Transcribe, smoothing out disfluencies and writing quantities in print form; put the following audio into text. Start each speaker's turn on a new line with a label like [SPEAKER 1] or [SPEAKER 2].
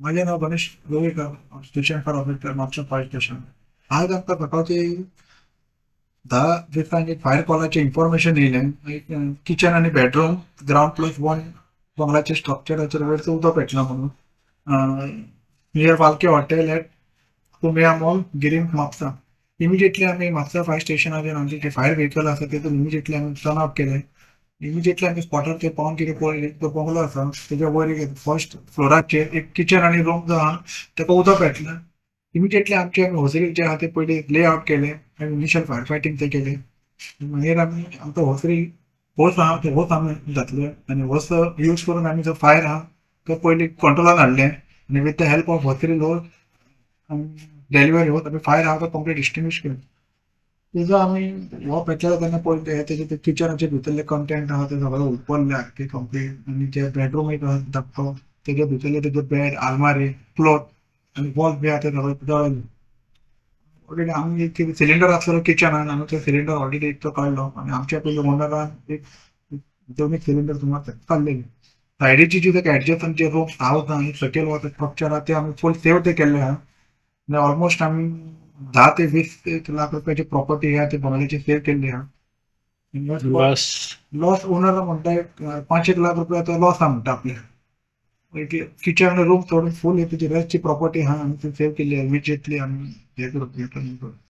[SPEAKER 1] माझे नाव Ganesh Govekar, station for officer, मागच्या फायर स्टेशन. आज आमकां सकाळची 10 फायर कॉलाचे इन्फॉर्मेशन येयलें. किचन आणि बेडरूम ग्राउंड प्लस वन बंगलाचे स्ट्रक्चराचेर वयरचो उदक पेटला म्हणून. नियर वालके हॉटेल एट कुंबिया मॉल गिरीम म्हापसा. इमिजिएटली आम्ही म्हापसा फायर स्टेशनाचेर आमचे जे फायर व्हेकल आसा तेतून इमिजिएटली आमी टर्न आउट केले. इमिजिएटली आमी स्पॉटार ते पावन कितें पळयलें, तो बंगलो आसा तेच्या वयर एक फर्स्ट फ्लोराचेर एक किचन आनी रूम जो आहा ताका उदक पेटलें. इमिजिएटली आमचे होसरी जे आहा ते पयलीं ले आउट केले आनी इनिशियल फायर फायटींग ते केले. मागीर आमी आमकां होसरी होस आहा ते होस आमी घातले आनी होस यूज करून आमी जो फायर आहा तो पयलीं कंट्रोलान हाडलें आनी विथ द हेल्प ऑफ होसरी लोड डेलिव्हरी होत आमी फायर आहा तो कंप्लीट एक्सटिंग्विश केलो. तेजो आमी हो पेटला तेन्ना पळयलें तेजे ते किचनाचे भितरले कंटेंट आहा ते सगळे उलपल्ले आख्खे कंप्लीट आनी जे बेडरूम एक आहा धाकटो तेजे भितरले तेजे बेड आलमारी क्लोथ आनी वॉल बी आहा ते सगळे जळले. ऑलरेडी आमी एक सिलिंडर आसलो किचनान आमी तो सिलिंडर ऑलरेडी एक तो काडलो आनी आमच्या पयलीं ओनरान एक दोन एक सिलिंडर सुमार काडलेले. सायडीची जी एडजस्टंट जे रूम हावस आहा सकयल वता स्ट्रक्चर आहा ते आमी फुल सेव ते केल्ले आहा. ऑलमोस्ट आम्ही 10 ते 20 लाख रुपयाची प्रॉपर्टी आहे ते बंगल्याची सेल केली आहे.
[SPEAKER 2] बस.
[SPEAKER 1] लॉस ओनरला म्हणता 5 एक लाख रुपयाचा लॉस हा म्हणता आपल्या किचन रूम सोडून फुल त्याची रेस्टची प्रॉपर्टी हा आम्ही सेव्ह केली आहे. इमिजिएटली आम्ही हे करू